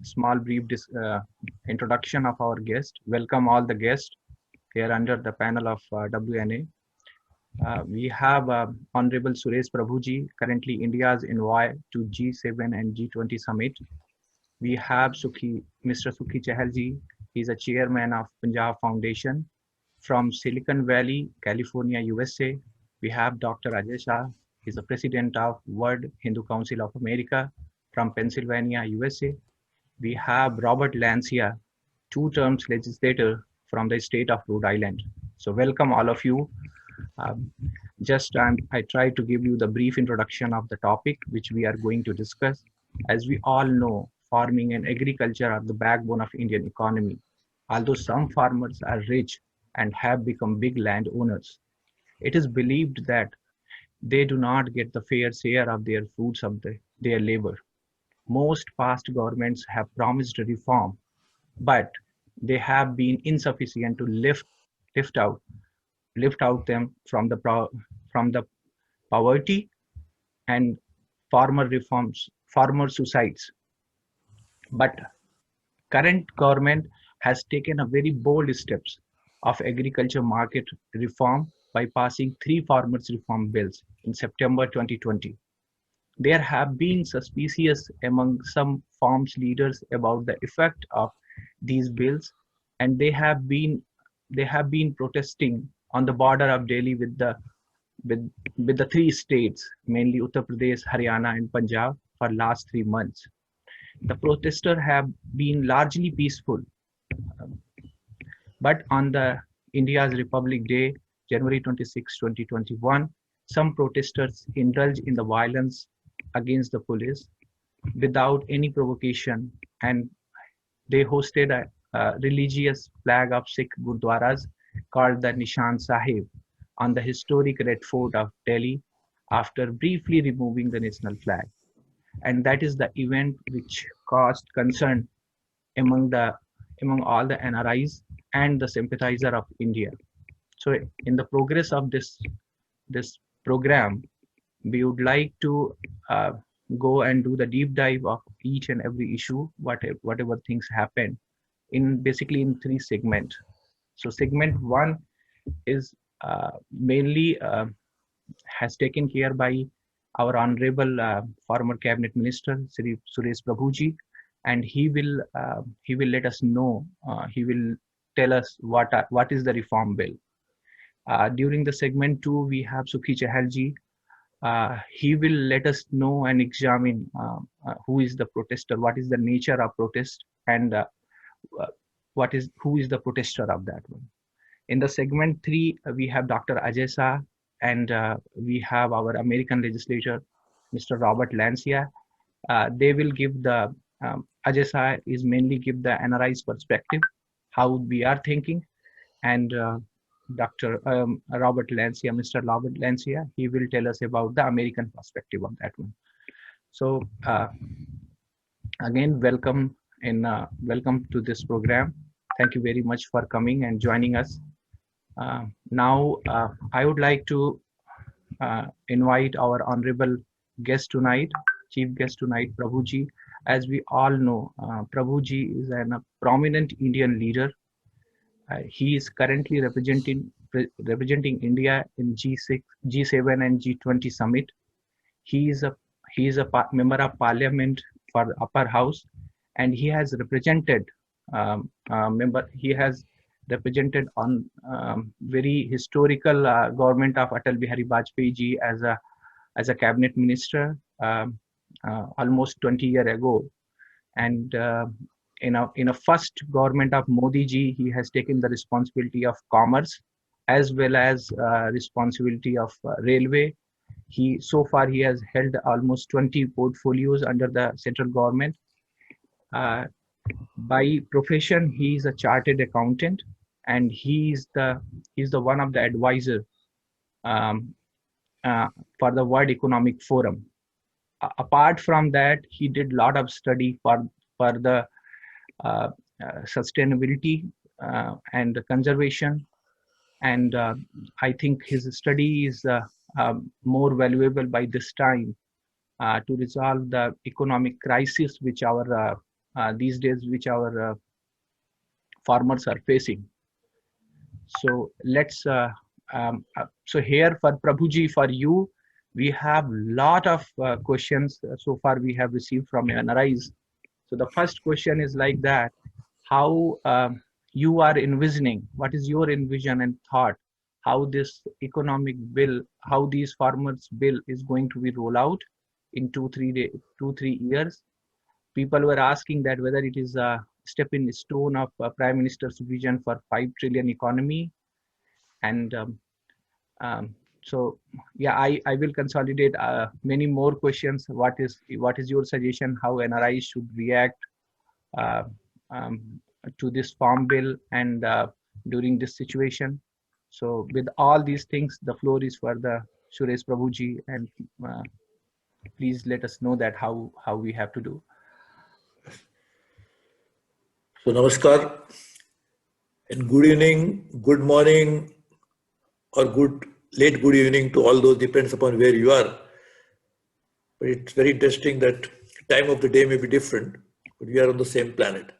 small brief introduction of our guest. Welcome all the guests here under the panel of WNA. We have Honorable SureshPrabhuji, currently India's envoy to G7 and G20 summit. We have Mr. Sukhi Chahalji. He's a chairman of Punjab Foundation from Silicon Valley, California, USA. We have Dr. Ajay Shah. He's the president of World Hindu Council of America from Pennsylvania, USA. We have Robert Lancia, 2 terms legislator from the state of Rhode Island. So welcome all of you. I try to give you the brief introduction of the topic which we are going to discuss. As we all know, farming and agriculture are the backbone of Indian economy. Although some farmers are rich and have become big landowners, it is believed that they do not get the fair share of their fruits of their labor. Most past governments have promised reform, but they have been insufficient to lift out them from the poverty and farmer suicides. But current government has taken a very bold steps of agriculture market reform by passing 3 farmers reform bills in September 2020. There have been suspicious among some farms leaders about the effect of these bills, and they have been protesting on the border of Delhi with the 3 states, mainly Uttar Pradesh, Haryana, and Punjab, for last 3 months. The protesters have been largely peaceful, but on the India's Republic Day, January 26, 2021, some protesters indulged in the violence against the police without any provocation, and they hosted a religious flag of Sikh Gurdwaras called the Nishan Sahib on the historic Red Fort of Delhi after briefly removing the national flag. And that is the event which caused concern among all the NRIs and the sympathizer of India. So in the progress of this program, we would like to go and do the deep dive of each and every issue, whatever things happen, basically in 3 segments. So segment 1 is mainly has taken care by our honorable former cabinet minister Shri SureshPrabhuji, and he will let us know. He will tell us what is the reform bill. During the segment 2, we have Sukhi Chahalji. He will let us know and examine who is the protester, what is the nature of protest, and who is the protester of that one. In the segment 3, we have Dr. Ajay Shah, and we have our American legislator, Mr. Robert Lancia. They will give Ajay Shah is mainly give the NRI's perspective, how we are thinking, and Dr. Robert Lancia, Mr. Robert Lancia, he will tell us about the American perspective of that one. So again, welcome to this program. Thank you very much for coming and joining us. Now, I would like to invite our honorable guest tonight, chief guest tonight, Prabhuji. As we all know, Prabhuji is a prominent Indian leader. He is currently representing India in G6, G7 and G20 summit. He is a member of parliament for the upper house, and he has represented represented on very historical government of Atal Bihari Vajpayee ji as a cabinet minister almost 20 years ago, and in a first government of Modi ji, he has taken the responsibility of commerce as well as responsibility of railway. So far he has held almost 20 portfolios under the central government. By profession, he is a chartered accountant, and he's the one of the advisor for the World Economic Forum. Apart from that, he did a lot of study for the sustainability and conservation, and I think his study is more valuable by this time to resolve the economic crisis which our these days which our farmers are facing. So let's so here for Prabhuji, for you, we have lot of questions so far we have received from NRIs. So the first question is like that: how you are envisioning, what is your envision and thought, how this economic bill, how these farmers bill is going to be rolled out in 2 3 years. People were asking that whether it is a stepping stone of Prime Minister's vision for 5 trillion economy. And um, so yeah, I will consolidate many more questions. What is your suggestion how NRI should react uh, um, to this farm bill and during this situation? So with all these things, the floor is for the Suresh Prabhuji, and uh, please let us know that how we have to do. So namaskar and good evening, good morning, or good evening to all those, depends upon where you are. But it's very interesting that time of the day may be different, but we are on the same planet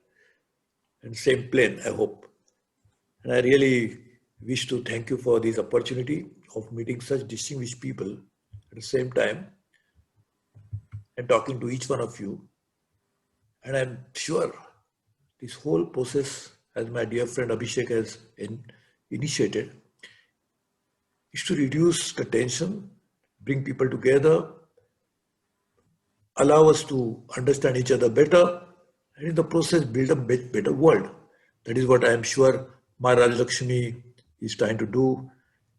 and same plane, I hope. And I really wish to thank you for this opportunity of meeting such distinguished people at the same time and talking to each one of you. And I'm sure this whole process, as my dear friend Abhishek has initiated, is to reduce the tension, bring people together, allow us to understand each other better, and in the process build a better world. That is what I am sure Maharaj Lakshmi is trying to do,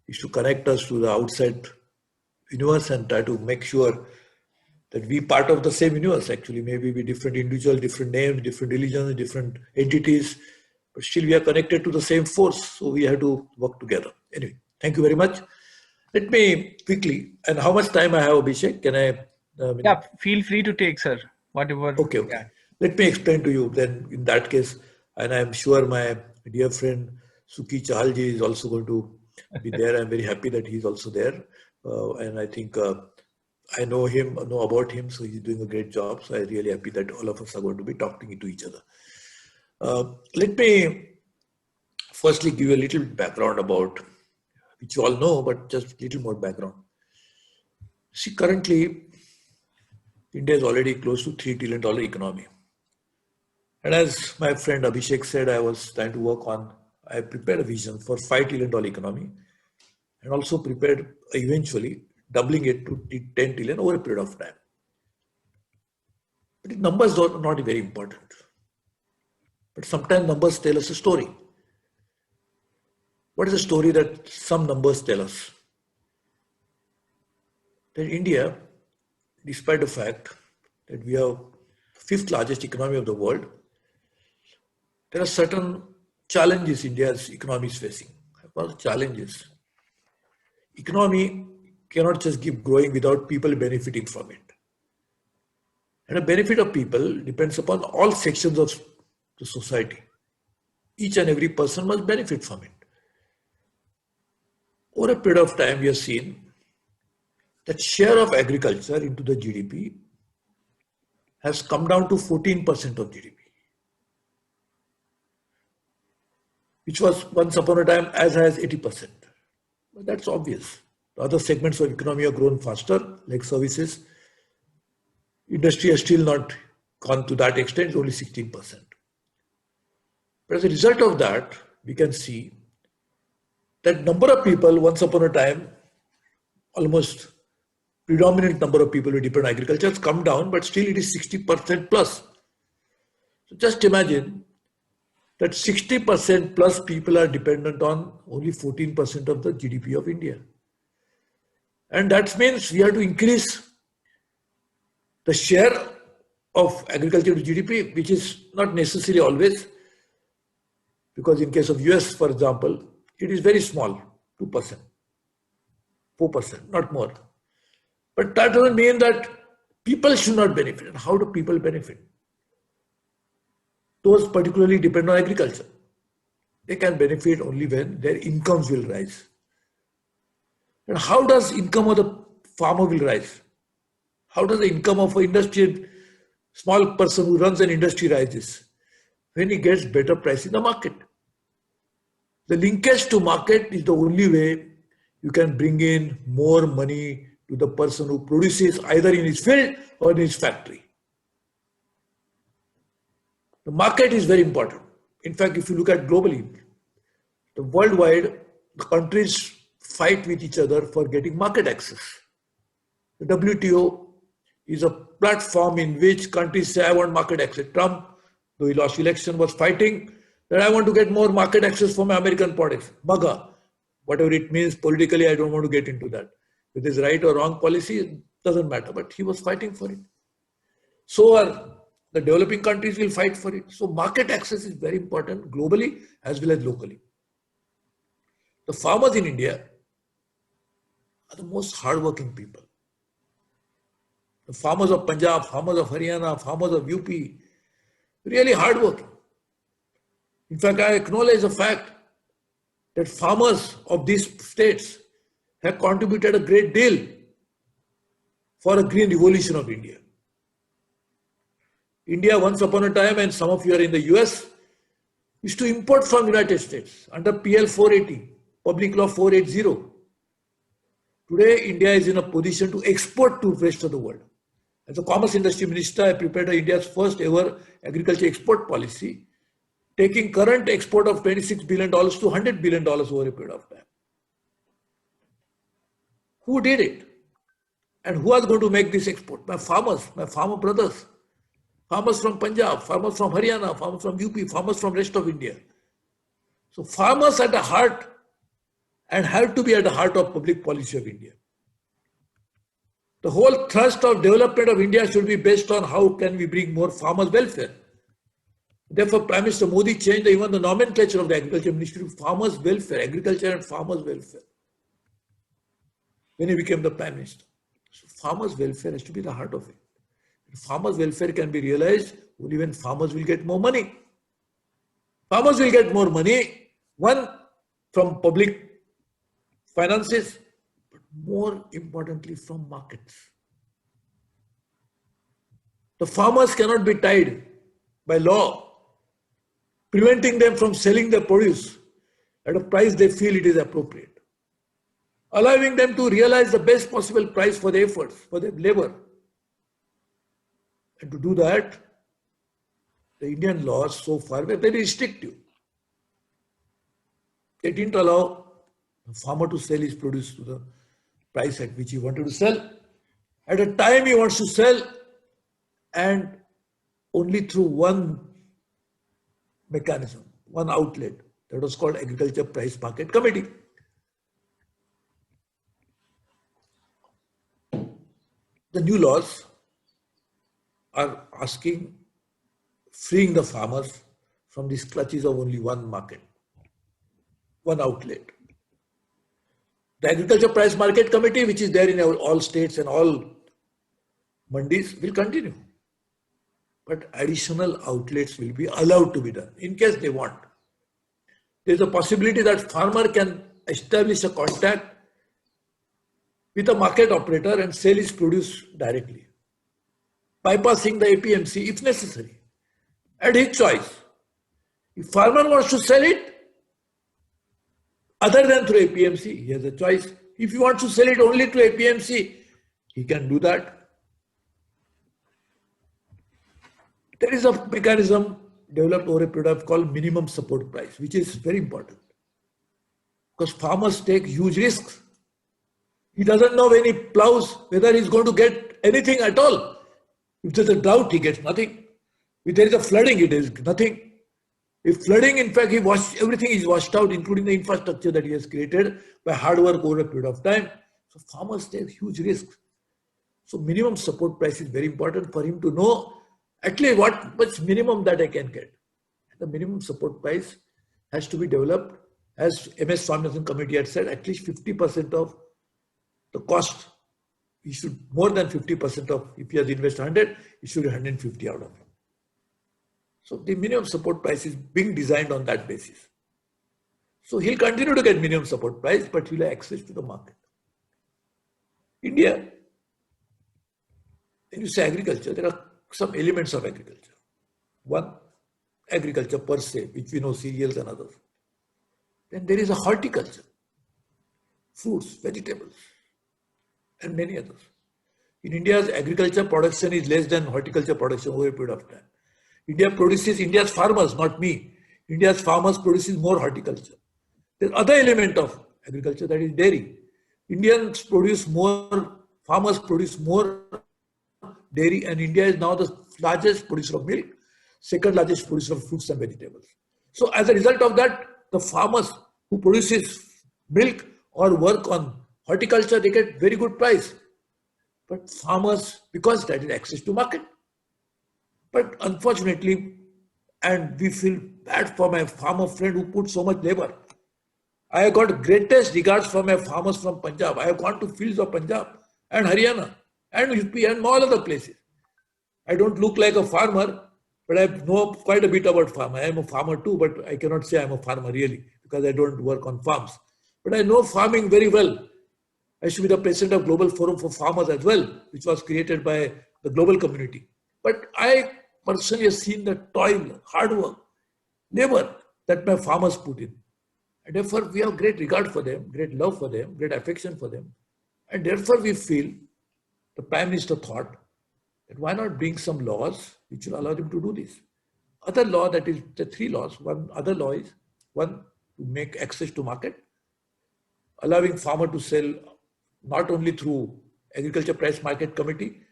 is to connect us to the outside universe and try to make sure that we part of the same universe. Actually, maybe we different individuals, different names, different religions, different entities, but still we are connected to the same force. So we have to work together. Anyway, thank you very much. Let me quickly, and how much time I have, Abhishek? Can I? Yeah, feel free to take, sir. Whatever. Okay. Yeah. Let me explain to you then in that case, and I'm sure my dear friend Sukhi Chahalji is also going to be there. I'm very happy that he's also there. And I think I know about him, so he's doing a great job. So I'm really happy that all of us are going to be talking to each other. Let me firstly give you a little background about, which you all know, but just a little more background. See, currently, India is already close to $3 trillion economy. And as my friend Abhishek said, I prepared a vision for $5 trillion economy and also prepared eventually doubling it to 10 trillion over a period of time. But the numbers are not very important. But sometimes numbers tell us a story. What is the story that some numbers tell us? That India, despite the fact that we are fifth largest economy of the world, there are certain challenges India's economy is facing. What are the challenges? Economy cannot just keep growing without people benefiting from it. And the benefit of people depends upon all sections of the society. Each and every person must benefit from it. Over a period of time, we have seen that share of agriculture into the GDP has come down to 14% of GDP, which was once upon a time as high as 80%. But that's obvious. The other segments of economy have grown faster, like services. Industry has still not gone to that extent, only 16%. But as a result of that, we can see that number of people, once upon a time, almost predominant number of people who depend on agriculture has come down, but still it is 60% plus. So just imagine that 60% plus people are dependent on only 14% of the GDP of India. And that means we have to increase the share of agriculture to GDP, which is not necessary always, because in case of US, for example, it is very small, 2%, 4%, not more. But that doesn't mean that people should not benefit. And how do people benefit? Those particularly depend on agriculture. They can benefit only when their incomes will rise. And how does income of the farmer will rise? How does the income of an industrial Small person who runs an industry rises when he gets better price in the market. The linkage to market is the only way you can bring in more money to the person who produces either in his field or in his factory. The market is very important. In fact, if you look at globally, the worldwide, the countries fight with each other for getting market access. The WTO is a platform in which countries say, I want market access. Trump, though he lost election, was fighting that I want to get more market access for my American products. MAGA, whatever it means politically, I don't want to get into that. If it is right or wrong policy, it doesn't matter, but he was fighting for it. So are the developing countries will fight for it. So market access is very important globally as well as locally. The farmers in India are the most hardworking people. The farmers of Punjab, farmers of Haryana, farmers of UP, really hardworking. In fact, I acknowledge the fact that farmers of these states have contributed a great deal for a green revolution of India. India, once upon a time, and some of you are in the US, used to import from United States under PL 480, Public Law 480. Today, India is in a position to export to the rest of the world. As a Commerce Industry Minister, I prepared India's first ever agriculture export policy, taking current export of $26 billion to $100 billion over a period of time. Who did it? And who was going to make this export? My farmers, my farmer brothers. Farmers from Punjab, farmers from Haryana, farmers from UP, farmers from rest of India. So farmers at the heart and have to be at the heart of public policy of India. The whole thrust of development of India should be based on how can we bring more farmers' welfare. Therefore, Prime Minister Modi changed even the nomenclature of the Agriculture Ministry to Farmers' Welfare, Agriculture and Farmers' Welfare, when he became the Prime Minister. So farmers' welfare has to be the heart of it. Farmers' welfare can be realized only when farmers will get more money. Farmers will get more money, one, from public finances, but more importantly from markets. The farmers cannot be tied by law, preventing them from selling their produce at a price they feel it is appropriate, allowing them to realize the best possible price for their efforts, for their labor. And to do that, the Indian laws so far were very restrictive. They didn't allow the farmer to sell his produce to the price at which he wanted to sell, at a time he wants to sell, and only through one mechanism, one outlet, that was called Agriculture Price Market Committee. The new laws are asking, freeing the farmers from these clutches of only one market, one outlet. The Agriculture Price Market Committee, which is there in all states and all mandis, will continue. But additional outlets will be allowed to be done in case they want. There is a possibility that farmer can establish a contact with a market operator and sell his produce directly, bypassing the APMC if necessary, at his choice. If farmer wants to sell it other than through APMC, he has a choice. If he wants to sell it only through APMC, he can do that. There is a mechanism developed over a period of called minimum support price, which is very important because farmers take huge risks. He doesn't know when he plows whether he's going to get anything at all. If there's a drought, he gets nothing. If there is a flooding, it is nothing. If flooding, in fact, everything is washed out, including the infrastructure that he has created by hard work over a period of time. So farmers take huge risks. So minimum support price is very important for him to know at least what much minimum that I can get. The minimum support price has to be developed, as MS Swaminathan Committee had said, at least 50% of the cost. He should more than 50% of, if he has invested 100, he should get 150 out of it. So the minimum support price is being designed on that basis. So he'll continue to get minimum support price, but he'll have access to the market. India, when you say agriculture, there are some elements of agriculture. One, agriculture per se, which we know, cereals and others. Then there is a horticulture, fruits, vegetables, and many others. In India's agriculture production is less than horticulture production over a period of time. India's farmers, not me, India's farmers produces more horticulture. There's other element of agriculture, that is dairy. Farmers produce more dairy, and India is now the largest producer of milk, second largest producer of fruits and vegetables. So as a result of that, the farmers who produces milk or work on horticulture, they get very good price. But farmers, because that is access to market. But unfortunately, and we feel bad for my farmer friend who put so much labor. I have got greatest regards for my farmers from Punjab. I have gone to fields of Punjab and Haryana and UP and all other places. I don't look like a farmer, but I know quite a bit about farmer. I am a farmer too, but I cannot say I am a farmer really because I don't work on farms. But I know farming very well. I should be the president of Global Forum for Farmers as well, which was created by the global community. But I personally have seen the toil, hard work, labor that my farmers put in. And therefore, we have great regard for them, great love for them, great affection for them. And therefore, we feel, the Prime Minister thought, that why not bring some laws which will allow them to do this. Other law, that is the three laws. One other law is, one, to make access to market, allowing farmer to sell not only through Agriculture Price Market Committee,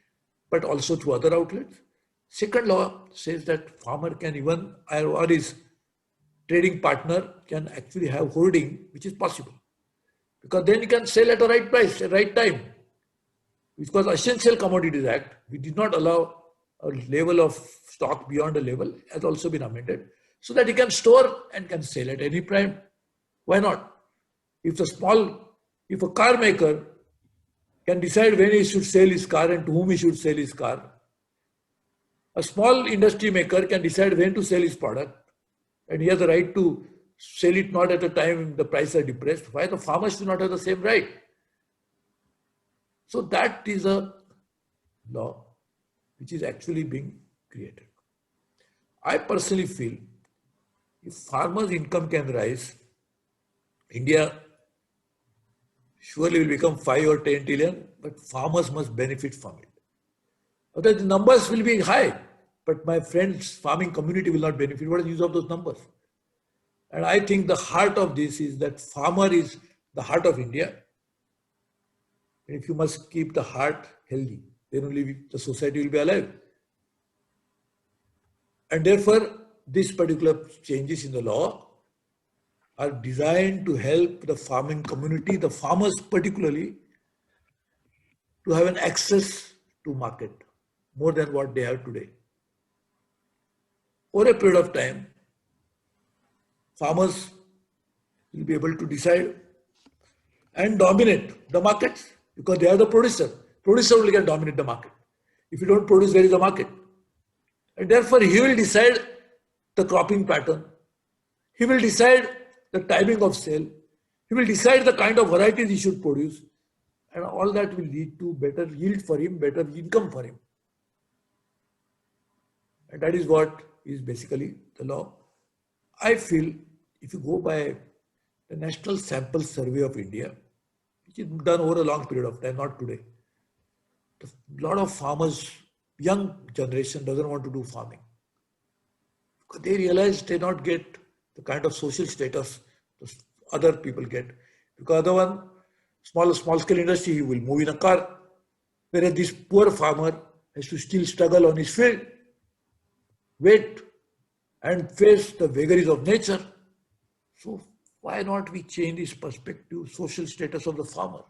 but also through other outlets. Second law says that farmer can even, or his trading partner can actually have holding, which is possible. Because then he can sell at the right price, at the right time. Because Essential Commodities Act, we did not allow a level of stock beyond a level, has also been amended, so that he can store and can sell at any price. Why not? If a car maker can decide when he should sell his car and to whom he should sell his car, a small industry maker can decide when to sell his product, and he has the right to sell it not at a time the prices are depressed. Why the farmers do not have the same right? So that is a law which is actually being created. I personally feel if farmers' income can rise, India surely will become 5 or 10 trillion, but farmers must benefit from it. Otherwise, the numbers will be high, but my friends' farming community will not benefit. What is the use of those numbers? And I think the heart of this is that farmer is the heart of India. And if you must keep the heart healthy, then only the society will be alive. And therefore, these particular changes in the law are designed to help the farming community, the farmers particularly, to have an access to market more than what they have today. Over a period of time, farmers will be able to decide and dominate the markets because they are the producer. Producer only can dominate the market. If you don't produce, there is a market. And therefore, he will decide the cropping pattern. He will decide the timing of sale. He will decide the kind of varieties he should produce. And all that will lead to better yield for him, better income for him. And that is what is basically the law. I feel if you go by the National Sample Survey of India, which is done over a long period of time, not today, a lot of farmers, young generation doesn't want to do farming. Because they realize they not get the kind of social status other people get. Because other one, small scale industry, he will move in a car. Whereas this poor farmer has to still struggle on his field, wait and face the vagaries of nature. So why not we change this perspective, social status of the farmer?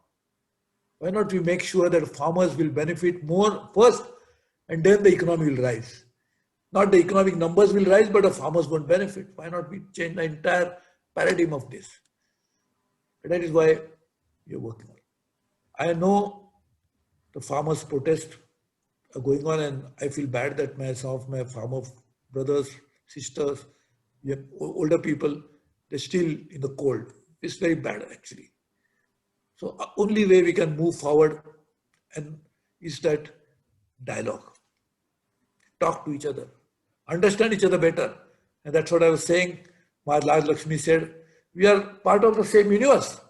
Why not we make sure that farmers will benefit more first and then the economy will rise? Not the economic numbers will rise, but the farmers won't benefit. Why not we change the entire paradigm of this? And that is why we are working on it. I know the farmers' protests are going on, and I feel bad that some of my farmer brothers, sisters, older people, they're still in the cold. It's very bad actually. So only way we can move forward and is that dialogue. talk to each other, understand each other better. And that's what I was saying. Raj Lakshmi said, we are part of the same universe.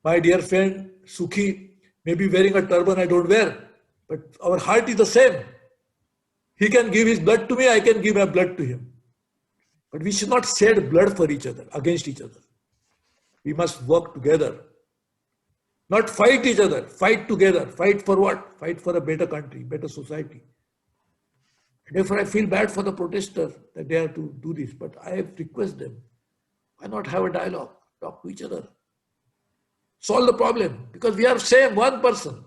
My dear friend Sukhi may be wearing a turban I don't wear, but our heart is the same. He can give his blood to me, I can give my blood to him. But we should not shed blood for each other, against each other. We must work together. Not fight each other, fight together. Fight for what? Fight for a better country, better society. Therefore, I feel bad for the protesters that they have to do this. But I request them, why not have a dialogue? Talk to each other. Solve the problem. Because we are same, one person.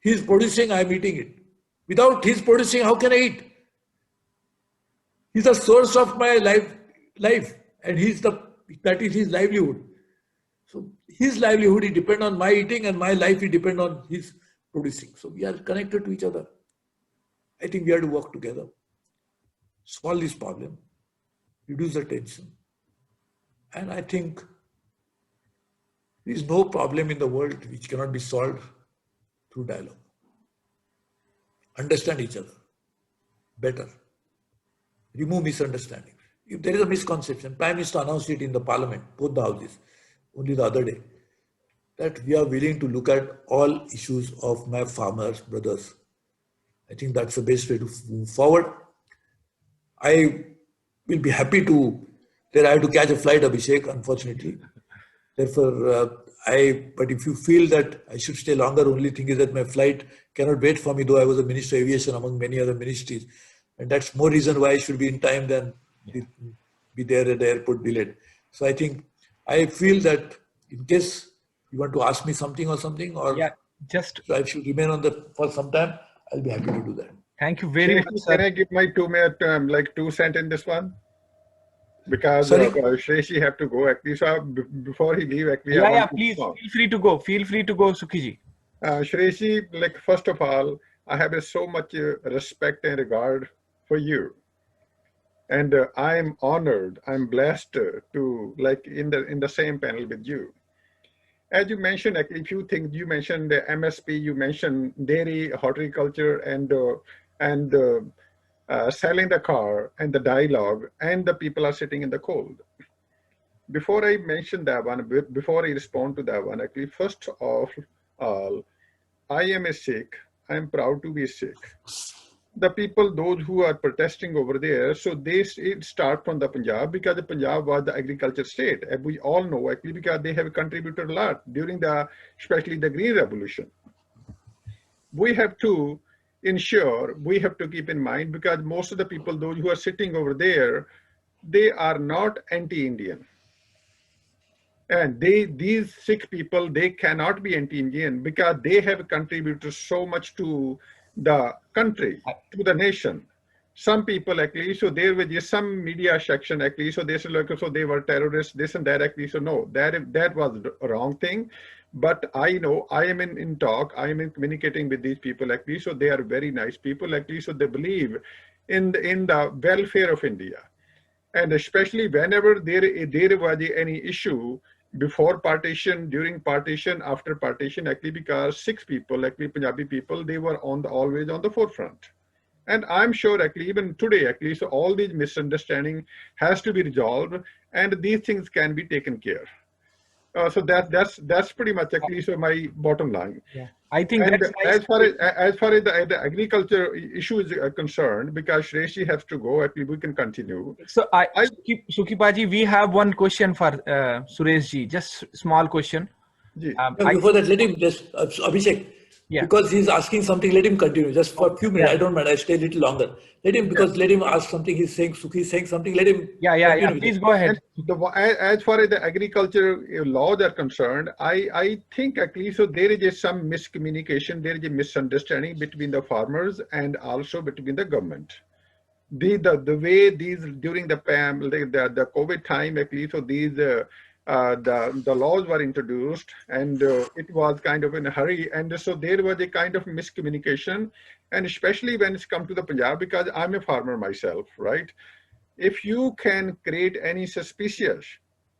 He is producing, I am eating it. Without his producing, how can I eat? He's the source of my life, and that is his livelihood. So his livelihood, it depends on my eating, and my life, it depends on his producing. So we are connected to each other. I think we have to work together, solve this problem, reduce the tension. And I think there is no problem in the world which cannot be solved through dialogue. Understand each other better. Remove misunderstandings. If there is a misconception, Prime Minister announced it in the Parliament, both the houses, only the other day, that we are willing to look at all issues of my farmers, brothers. I think that's the best way to move forward. I will be happy to, there I have to catch a flight, Abhishek, unfortunately. Therefore, but if you feel that I should stay longer, only thing is that my flight cannot wait for me, though I was a Minister of Aviation among many other ministries. And that's more reason why I should be in time than be there at the airport delayed. So I think, I feel that in case you want to ask me something or so I should remain for some time, I'll be happy to do that. Thank you very much, sir. Can I give my 2-minute, like 2 cents in this one? Because Shreshi have to go actually. So before he leave, actually, please feel free to go. Feel free to go, Sukhiji. Shreshi, like first of all, I have so much respect and regard for you, and I'm honored. I'm blessed to like in the same panel with you. As you mentioned, actually, a few things. You mentioned the MSP. You mentioned dairy, horticulture, and selling the car and the dialogue, and the people are sitting in the cold. Before I mention that one, before I respond to that one, actually, first of all, I am a Sikh. I am proud to be a Sikh. The people, those who are protesting over there, so it start from the Punjab, because the Punjab was the agriculture state. And we all know, actually, because they have contributed a lot during especially the Green Revolution. We have to ensure, we have to keep in mind, because most of the people, those who are sitting over there, they are not anti-Indian. And these Sikh people, they cannot be anti-Indian because they have contributed so much to the country, to the nation. Some people actually, so there was just some media section actually, so they said, like, so they were terrorists, this and that actually. So no, that was a wrong thing. But I know, I am in talk, I am in communicating with these people actually, so they are very nice people actually, so they believe in the welfare of India. And especially whenever there was any issue before partition, during partition, after partition, actually, because Sikh people, actually Punjabi people, they were always on the forefront. And I'm sure actually even today, actually, so all these misunderstanding has to be resolved, and these things can be taken care. So that's pretty much actually so my bottom line. Yeah, I think and that's as far as the agriculture issue is concerned, because Shreshi has to go, actually we can continue. So Sukhi Paji, we have one question for Suresh ji, just small question. Before that, let him just Abhishek. Yeah. Because he's asking something, let him continue just for a few minutes. I don't mind. I stay a little longer. Let him ask something. He's saying, Sukhi is saying something. Let him. Yeah. Please go ahead. As far as the agriculture laws are concerned, I think actually so there is some miscommunication. There is a misunderstanding between the farmers and also between the government. The way these during the COVID time actually, so these. The laws were introduced, and it was kind of in a hurry, and so there was a kind of miscommunication, and especially when it's come to the Punjab, because I'm a farmer myself, right? If you can create any suspicious,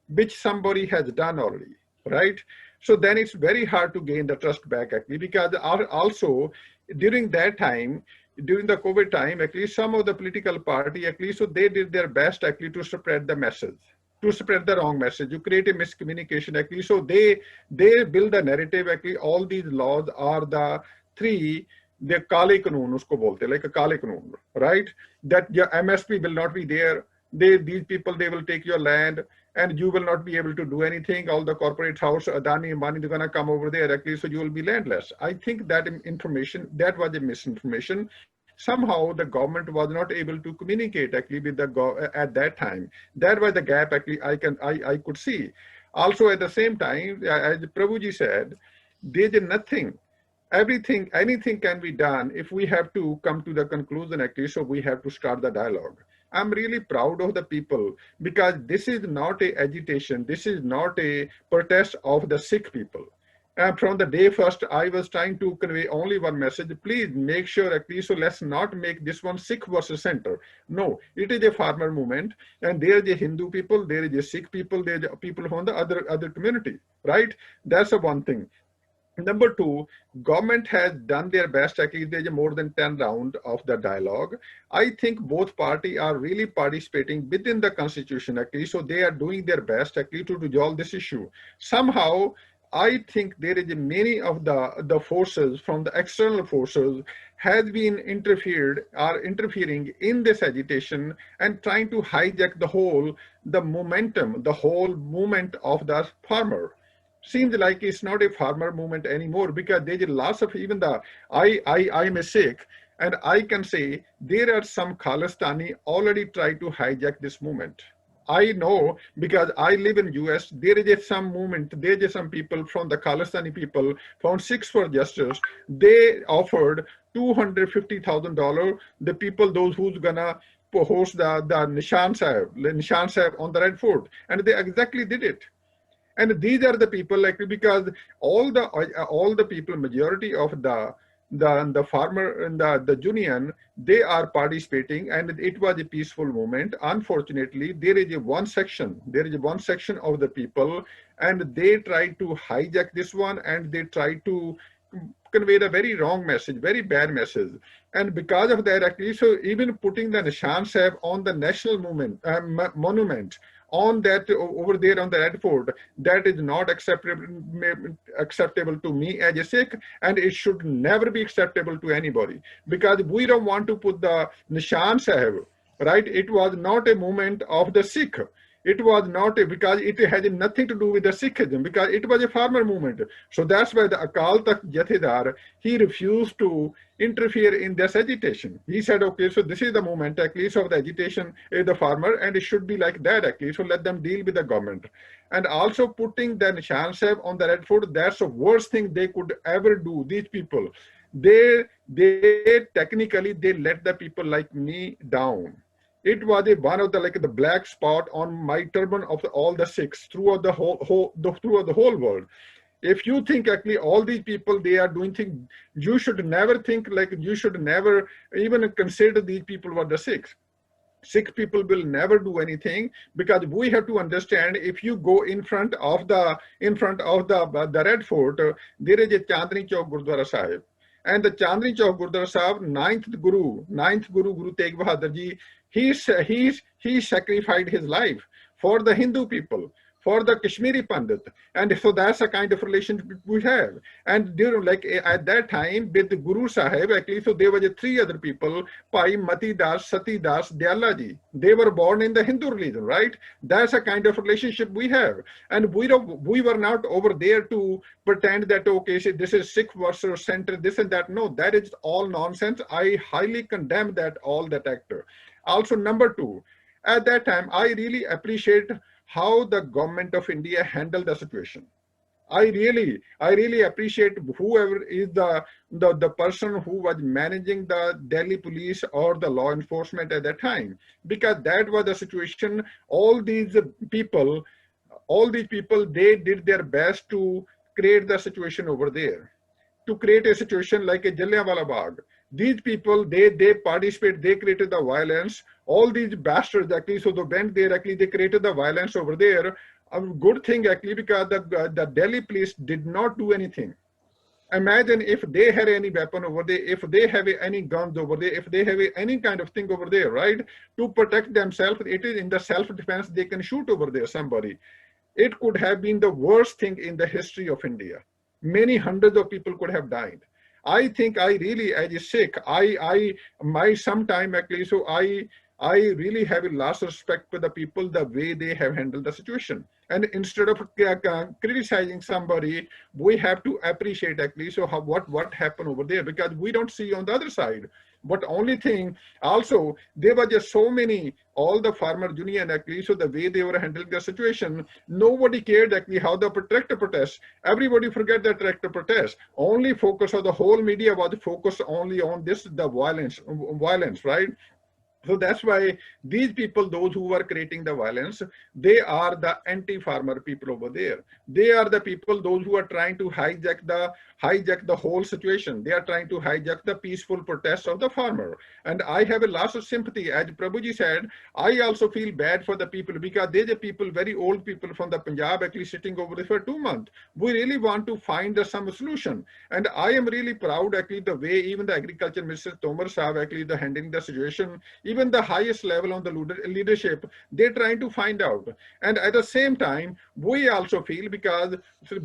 which somebody has done already, right? So then it's very hard to gain the trust back actually, because also during that time, during the COVID time, actually some of the political party, actually, so they did their best actually to spread the message, to spread the wrong message, you create a miscommunication actually. So they build a narrative actually, all these laws are the three, the Kale Kanoon, usko bolte, like a Kale Kanoon, right? That your MSP will not be there. These people, they will take your land and you will not be able to do anything. All the corporate house, Adani, Ambani, they're gonna come over there actually, so you will be landless. I think that information, that was a misinformation. Somehow the government was not able to communicate actually with the at that time. That was the gap actually I could see. Also at the same time, as Prabhuji said, there is nothing, everything, anything can be done if we have to come to the conclusion actually, so we have to start the dialogue. I'm really proud of the people because this is not a agitation, this is not a protest of the Sikh people. And from the day first, I was trying to convey only one message. Please make sure, at least, so let's not make this one Sikh versus center. No, it is a farmer movement, and there is a Hindu people, there is a Sikh people, there is a people from the other community, right? That's the one thing. Number two, government has done their best. Actually, there's more than 10 rounds of the dialogue. I think both parties are really participating within the constitution, actually. So they are doing their best, actually, to resolve this issue. Somehow, I think there is many of the forces from the external forces has been interfering in this agitation and trying to hijack the momentum, the whole movement of the farmer. Seems like it's not a farmer movement anymore because there's lots of even I'm a Sikh, and I can say there are some Khalistani already try to hijack this movement. I know because I live in US, there is some movement, there is some people from the Khalistani people found Sikhs for Justice. They offered $250,000, the people, those who's gonna host the Nishan Sahib on the Red Fort. And they exactly did it. And these are the people, like, because all the people, majority of the farmer and the union, they are participating, and it was a peaceful movement. Unfortunately, there is one section of the people, and they try to hijack this one, and they try to convey the very wrong message, very bad message. And because of that, actually, so even putting the Nishan Sahib on the national monument, on that over there on the Red Fort, that is not acceptable to me as a Sikh, and it should never be acceptable to anybody, because we don't want to put the Nishan Sahib, right? It was not a movement of the Sikh. It was not because it had nothing to do with the Sikhism, because it was a farmer movement. So that's why the Akal Takht Jathedar, he refused to interfere in this agitation. He said, okay, so this is the movement, at least of the agitation is the farmer, and it should be like that, at least, so let them deal with the government. And also putting the Nishan Sahib on the Red Fort, that's the worst thing they could ever do. These people, they technically, they let the people like me down. It was one of the black spot on my turban of all the Sikhs throughout the whole world. If you think actually all these people, they are doing things, you should never think, like, you should never even consider these people were the Sikhs. Sikh people will never do anything, because we have to understand, if you go in front of the Red Fort, there is a Chandni Chowk Gurdwara Sahib. And the Chandni Chowk Gurdwara Sahib, ninth Guru Guru Tegh Bahadur Ji, he sacrificed his life for the Hindu people, for the Kashmiri Pandit. And so that's a kind of relationship we have. And during, like, at that time with the Guru Sahib, actually, so there were three other people, Pai Mati Das, Sati Das, Dayala Ji. They were born in the Hindu religion, right? That's a kind of relationship we have. And we were not over there to pretend that, okay, so this is Sikh versus center, this and that. No, that is all nonsense. I highly condemn all that actor. Also, number two, at that time, I really appreciate how the government of India handled the situation. I really appreciate whoever is the person who was managing the Delhi police or the law enforcement at that time, because that was the situation. All these people, they did their best to create the situation over there, to create a situation like a Jallianwala Bagh. These people, they participate, they created the violence. All these bastards, actually, so they went there, actually, they created the violence over there. A good thing, actually, because the Delhi police did not do anything. Imagine if they had any weapon over there, if they have any guns over there, if they have any kind of thing over there, right? To protect themselves, it is in the self-defense, they can shoot over there somebody. It could have been the worst thing in the history of India. Many hundreds of people could have died. I think I really, as a Sikh, my sometime actually, so I really have a lost respect for the people, the way they have handled the situation. And instead of criticizing somebody, we have to appreciate actually, so what happened over there, because we don't see on the other side. But only thing, also, there were just so many, all the farmer union actually, so the way they were handling the situation, nobody cared actually how the tractor protest. Everybody forget the tractor protest. Only focus of the whole media was focused only on this, the violence, right? So that's why these people, those who are creating the violence, they are the anti-farmer people over there. They are the people, those who are trying to hijack the whole situation. They are trying to hijack the peaceful protests of the farmer. And I have a lot of sympathy. As Prabhuji said, I also feel bad for the people, because there's a people, very old people from the Punjab actually sitting over there for 2 months. We really want to find some solution. And I am really proud actually the way even the agriculture minister Tomar Saab actually the handling the situation, even the highest level on the leadership, they're trying to find out. And at the same time, we also feel, because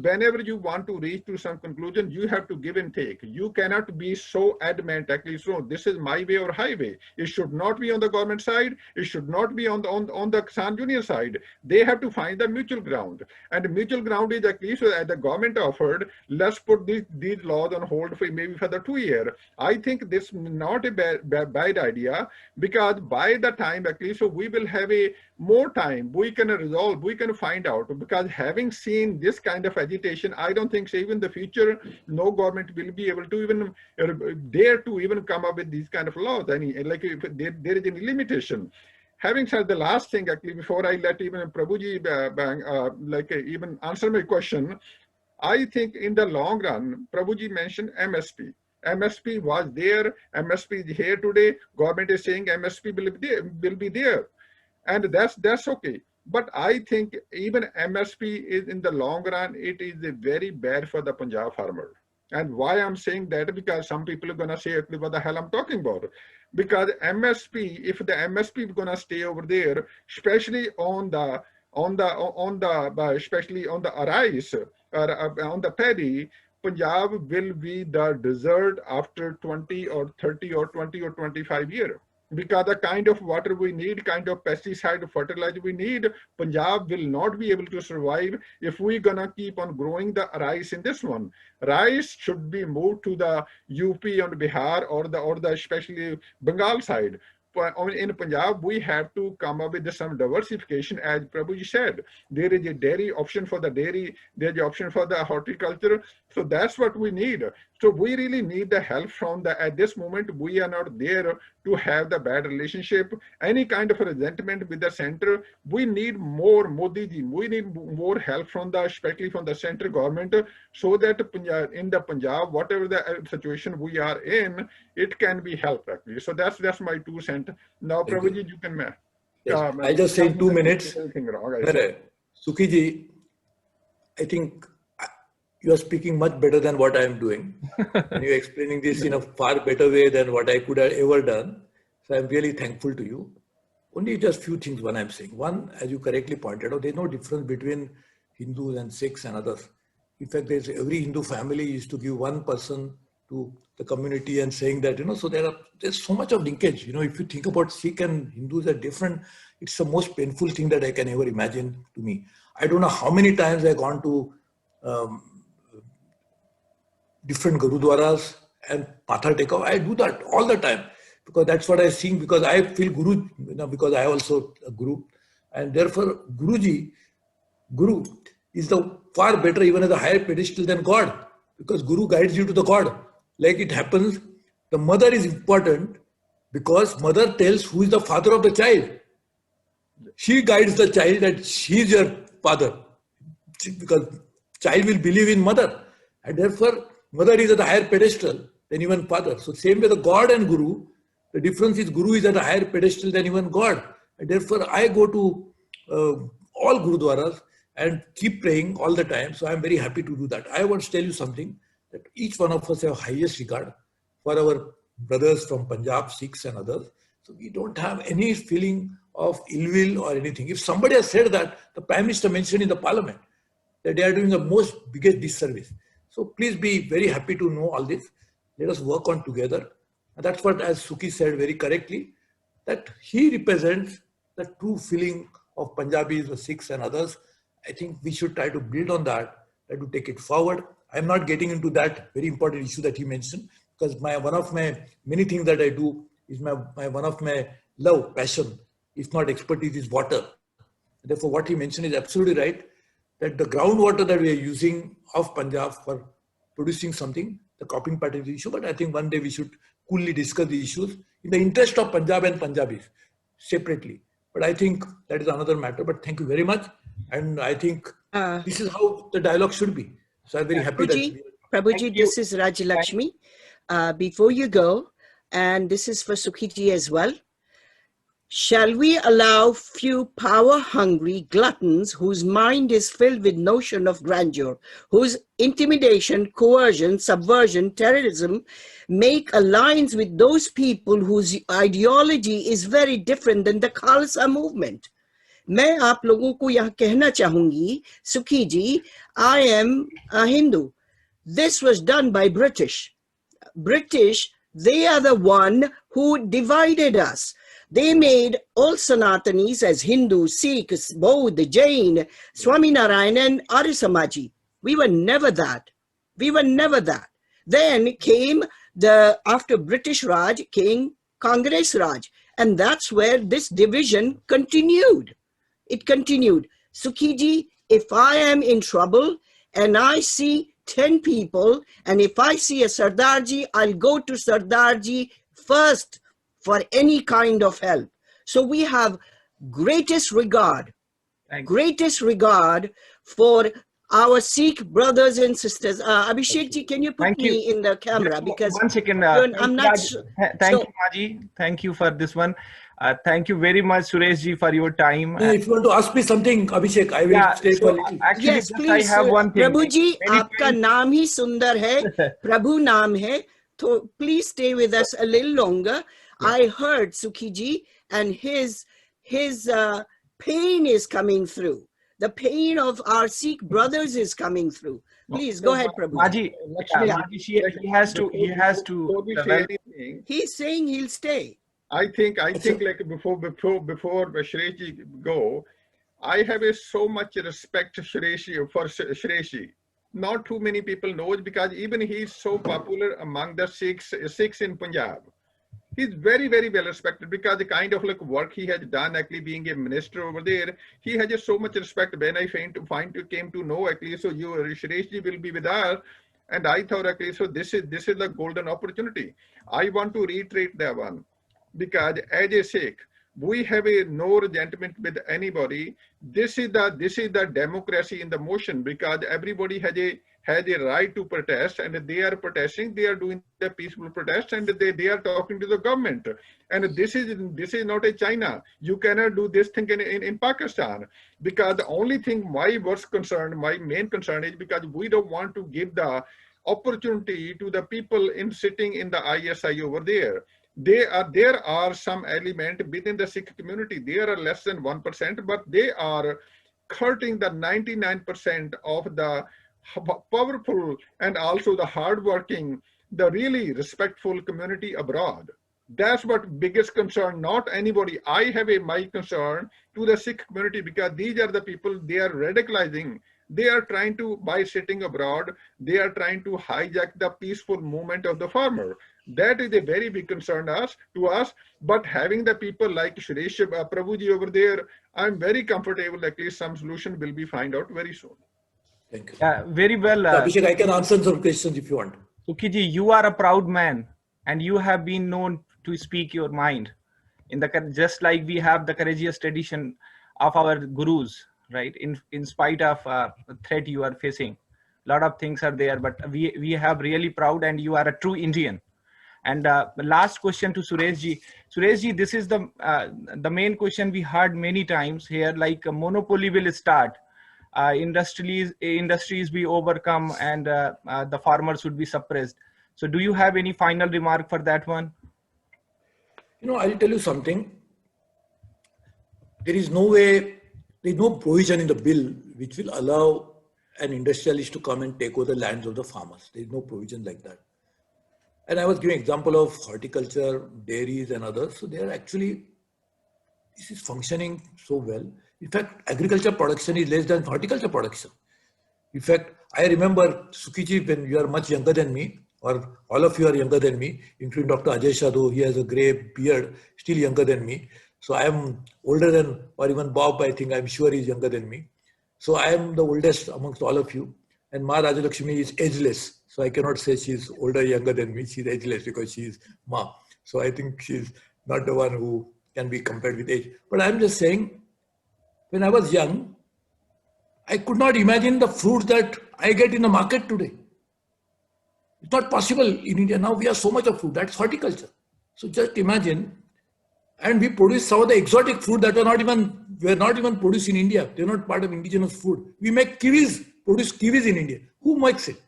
whenever you want to reach to some conclusion, you have to give and take. You cannot be so adamant actually, so this is my way or highway. It should not be on the government side. It should not be on the Kisan Union side. They have to find the mutual ground. And mutual ground is actually, so as the government offered, let's put these laws on hold for maybe for the 2 years. I think this is not a bad idea, because by the time actually, so we will have a more time, we can resolve, we can find out. Because having seen this kind of agitation, I don't think so even the future, no government will be able to even dare to even come up with these kind of laws. Like if there is any limitation. Having said the last thing actually, before I let even Prabhuji even answer my question, I think in the long run, Prabhuji mentioned MSP. MSP was there, MSP is here today, government is saying MSP will be there. And that's okay. But I think even MSP is in the long run, it is very bad for the Punjab farmer. And why I'm saying that, because some people are gonna say, what the hell I'm talking about? Because MSP, if the MSP is gonna stay over there, especially on the especially on the rice or on the paddy, Punjab will be the desert after 20 or 30 or 20 or 25 years. Because the kind of water we need, kind of pesticide fertilizer we need, Punjab will not be able to survive if we're gonna keep on growing the rice in this one. Rice should be moved to the UP and Bihar or the especially Bengal side. In Punjab, we have to come up with some diversification, as Prabhuji said. There is a dairy option for the dairy, there's an option for the horticulture. So that's what we need. So we really need the help from at this moment, we are not there to have the bad relationship, any kind of resentment with the center. We need more Modi ji, we need more help from especially from the central government, so that in the Punjab, whatever the situation we are in, it can be helped actually. So that's my 2 cents. Now, Prabhuji, you can. Yes. I just say in 2 minutes. Sukhi ji, I think you are speaking much better than what I am doing. And you're explaining this in a far better way than what I could have ever done. So I'm really thankful to you. Only just few things one I'm saying. One, as you correctly pointed out, there's no difference between Hindus and Sikhs and others. In fact, every Hindu family used to give one person to the community and saying that, so there's so much of linkage. If you think about Sikh and Hindus are different, it's the most painful thing that I can ever imagine to me. I don't know how many times I've gone to different gurudwaras and pathar teka. I do that all the time because that's what I sing, because I feel Guru, because I also a Guru. And therefore, Guru is the far better, even at a higher pedestal than God, because Guru guides you to the God. Like it happens, the mother is important because mother tells who is the father of the child. She guides the child that she is your father, because child will believe in mother, and therefore mother is at a higher pedestal than even father. So same way the God and Guru, the difference is Guru is at a higher pedestal than even God, and therefore I go to all Gurudwaras and keep praying all the time. So I'm very happy to do that. I want to tell you something. that each one of us have highest regard for our brothers from Punjab, Sikhs and others. So we don't have any feeling of ill will or anything. If somebody has said that, the Prime Minister mentioned in the Parliament that they are doing the most biggest disservice. So please be very happy to know all this. Let us work on together. And that's what, as Sukhi said very correctly, that he represents the true feeling of Punjabis, the Sikhs and others. I think we should try to build on that, try to take it forward. I'm not getting into that very important issue that he mentioned, because one of my many things that I do is one of my love, passion, if not expertise, is water. Therefore, what he mentioned is absolutely right, that the groundwater that we are using of Punjab for producing something, the cropping pattern is the issue, but I think one day we should coolly discuss the issues in the interest of Punjab and Punjabis separately. But I think that is another matter. But thank you very much. And I think this is how the dialogue should be. So I'm very happy that... Prabhuji, this is Rajalakshmi. Before you go, and this is for Sukhiji as well, shall we allow few power-hungry gluttons whose mind is filled with notion of grandeur, whose intimidation, coercion, subversion, terrorism make alliance with those people whose ideology is very different than the Khalsa movement? मैं आप लोगों को यहाँ कहना चाहूँगी, सुखी जी, I am a Hindu. This was done by British. They are the one who divided us. They made all Sanatanis as Hindu, Sikh, Bauddha, Jain, Swaminarayan and Arya Samaji. We were never that. We were never that. Then came after British Raj, came Congress Raj. And that's where this division continued. It continued. Sukhiji, if I am in trouble and I see 10 people, and if I see a Sardarji, I'll go to Sardarji first for any kind of help. So we have greatest regard for our Sikh brothers and sisters. Abhishek ji, can you put me in the camera? Because 1 second. I'm not. Thank you, Maji. Thank you for this one. Thank you very much, Suresh ji, for your time. If you want to ask me something, Abhishek, I will stay for a little. Actually, Yes, please. I have one thing. Prabhu ji, आपका नाम ही सुंदर है, प्रभु नाम है, तो please stay with us a little longer. I heard Sukhi ji, and his pain is coming through. The pain of our Sikh brothers is coming through. Please go ahead, Prabhu. Maji, he has to. Anything, He's saying he'll stay. I think like before Shreshi go, I have so much respect for Shreshi. Not too many people know it, because even he's so popular among the Sikhs in Punjab. He's very, very well respected because the kind of work he has done, actually being a minister over there, he has just so much respect. When I came to know, actually, so Shreshi will be with us, and I thought, actually, so this is the golden opportunity. I want to reiterate that one, because as a Sikh, we have no resentment with anybody. This is the democracy in the motion, because everybody has a right to protest, and they are protesting. They are doing the peaceful protest, and they are talking to the government. And this is not a China. You cannot do this thing in Pakistan, because the only thing my main concern is, because we don't want to give the opportunity to the people sitting in the ISI over there. There are some element within the Sikh community. They are less than 1%, but they are hurting the 99% of the powerful and also the hardworking, the really respectful community abroad. That's what biggest concern, not anybody. I have my concern to the Sikh community, because these are the people they are radicalizing. They are trying to, by sitting abroad, they are trying to hijack the peaceful movement of the farmer. That is a very big concern to us. But having the people like SureshPrabhuji over there, I'm very comfortable. At least some solution will be found out very soon. Thank you. Very well. Abhishek, I can answer some questions if you want. Sukhiji, you are a proud man, and you have been known to speak your mind. Just like we have the courageous tradition of our gurus, right? In spite of threat you are facing, a lot of things are there, but we have really proud, and you are a true Indian. And the last question to Sureshji. Sureshji, this is the main question we heard many times here, like a monopoly will start. industries be overcome and the farmers would be suppressed. So do you have any final remark for that one? I'll tell you something. There is no way, there is no provision in the bill which will allow an industrialist to come and take over the lands of the farmers. There is no provision like that. And I was giving example of horticulture, dairies and others. So they are actually, this is functioning so well. In fact, agriculture production is less than horticulture production. In fact, I remember, Sukhi, when you are much younger than me, or all of you are younger than me, including Dr. Ajay Shah, he has a grey beard, still younger than me. So I am older than, or even Bob, I think, I'm sure he's younger than me. So I am the oldest amongst all of you. And Ma Rajalakshmi is ageless. So I cannot say she's older, younger than me. She's ageless because she's Ma. So I think she's not the one who can be compared with age. But I'm just saying, when I was young, I could not imagine the fruits that I get in the market today. It's not possible in India. Now we have so much of fruit. That's horticulture. So just imagine. And we produce some of the exotic fruit that were not even produced in India. They're not part of indigenous food. We make kiwis, produce kiwis in India. Who makes it?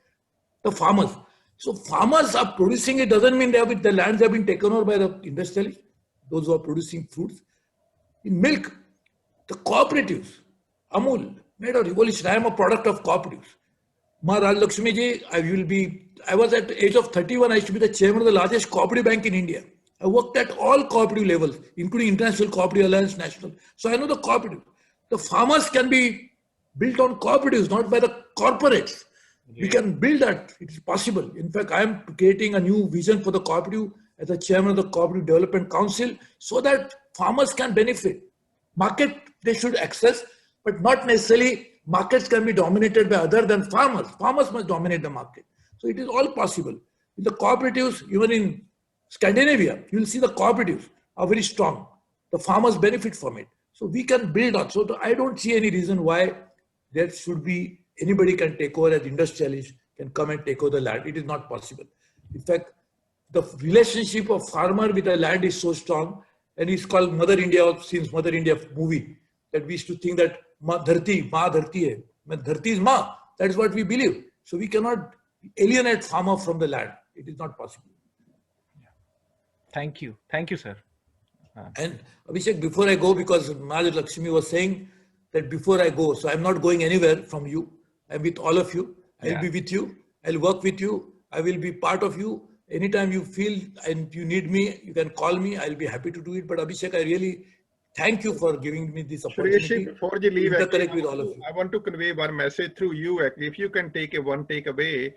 The farmers. So farmers are producing it doesn't mean the lands have been taken over by the industrialists, those who are producing fruits. In milk, the cooperatives, Amul, made a revolution. I am a product of cooperatives. Ma Rajalakshmi ji, I was at the age of 31, I used to be the chairman of the largest cooperative bank in India. I worked at all cooperative levels, including International Cooperative Alliance, National. So I know the cooperative. The farmers can be built on cooperatives, not by the corporates. Yeah. We can build that. It is possible. In fact, I am creating a new vision for the cooperative as the chairman of the Cooperative Development Council so that farmers can benefit. Market, they should access, but not necessarily markets can be dominated by other than farmers. Farmers must dominate the market. So it is all possible. In the cooperatives, even in Scandinavia, you will see the cooperatives are very strong. The farmers benefit from it. So we can build on. So I don't see any reason why there should be anybody can take over as industrialist, can come and take over the land. It is not possible. In fact, the relationship of farmer with the land is so strong, and it's called Mother India, since Mother India movie, that we used to think that Ma Dharti hai. Dharti is Ma. That is what we believe. So we cannot alienate farmer from the land. It is not possible. Thank you. Thank you, sir. And Abhishek, before I go, because Maj Lakshmi was saying that before I go, so I'm not going anywhere from you. I'm with all of you. I'll be with you. I'll work with you. I will be part of you. Anytime you feel and you need me, you can call me. I'll be happy to do it. But Abhishek, I really thank you for giving me this opportunity. Before you leave, with all of you. I want to convey one message through you. Actually, if you can take one takeaway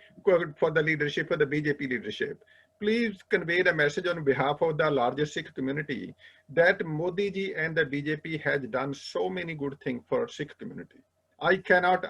for the leadership, for the BJP leadership, please convey the message on behalf of the largest Sikh community that Modi ji and the BJP has done so many good things for Sikh community. I cannot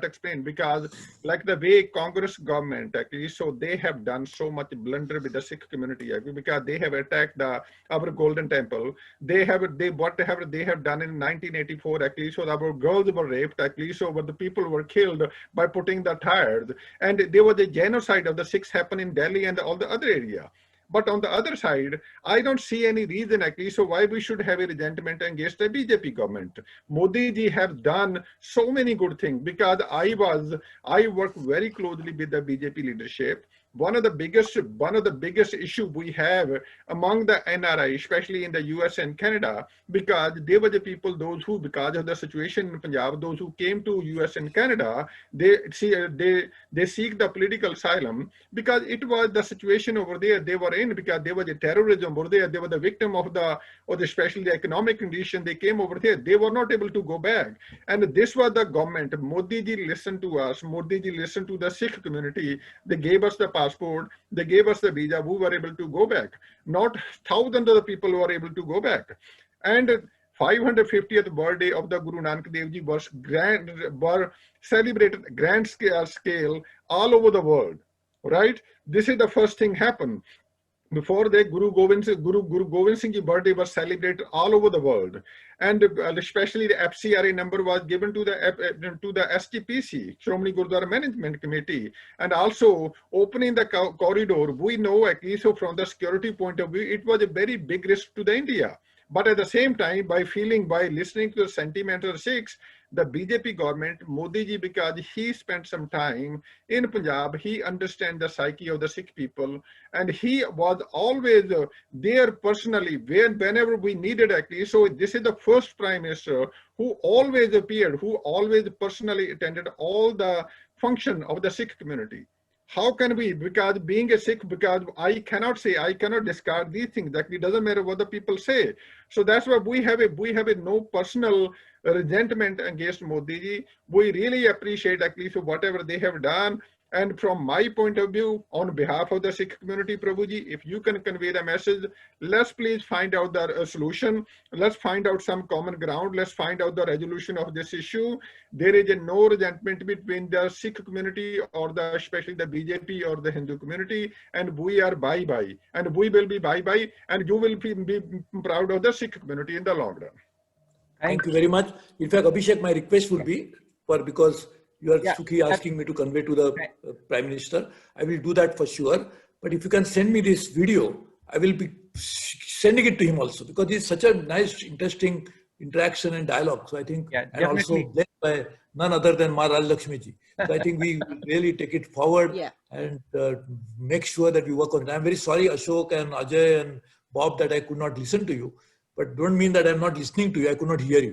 explain, because like the way Congress government actually, so they have done so much blunder with the Sikh community actually, because they have attacked our golden temple. They have done in 1984 actually, so our girls were raped actually, so the people were killed by putting the tires, and there was a genocide of the Sikhs happen in Delhi and all the other area. But on the other side, I don't see any reason actually, so why we should have a resentment against the BJP government. Modi ji have done so many good things, because I work very closely with the BJP leadership. One of the biggest issue we have among the NRI, especially in the US and Canada, because they were the people, those who, because of the situation in Punjab, those who came to US and Canada, they seek the political asylum, because it was the situation over there they were in, because there was a terrorism over there, they were the victim of especially the economic condition. They came over there, they were not able to go back. And this was the government. Modi ji listened to us, Modi ji listened to the Sikh community. They gave us the passport, they gave us the visa, we were able to go back. Not thousands of the people who were able to go back. And 550th birthday of the Guru Nanak Dev Ji were celebrated grand scale all over the world, right? This is the first thing happened. Before that, Guru Gobind Singh Ji birthday was celebrated all over the world, and especially the FCRA number was given to the SGPC, Shromani Gurudwara Management Committee, and also opening the corridor. We know, at least from the security point of view, it was a very big risk to the India. But at the same time, by listening to the sentiment of the Sikhs, the BJP government, Modi ji, because he spent some time in Punjab, he understands the psyche of the Sikh people, and he was always there personally whenever we needed actually. So this is the first Prime Minister who always appeared, who always personally attended all the function of the Sikh community. How can we, because being a Sikh, because I cannot discard these things, that it doesn't matter what the people say. So that's why we have a no personal resentment against Modi ji. We really appreciate at least whatever they have done. And from my point of view, on behalf of the Sikh community, Prabhuji, if you can convey the message, let's please find out the solution. Let's find out some common ground. Let's find out the resolution of this issue. There is no resentment between the Sikh community or especially the BJP or the Hindu community. And we are bye-bye. And we will be bye-bye. And you will be proud of the Sikh community in the long run. Thank you very much. In fact, Abhishek, my request would be, because you are Sukhi asking me to convey to the Prime Minister, I will do that for sure. But if you can send me this video, I will be sending it to him also, because it's such a nice, interesting interaction and dialogue. So I think, and also led by none other than Ma Raj Lakshmi ji. So I think we really take it forward and make sure that we work on it. I'm very sorry, Ashok and Ajay and Bob, that I could not listen to you. But don't mean that I'm not listening to you. I could not hear you.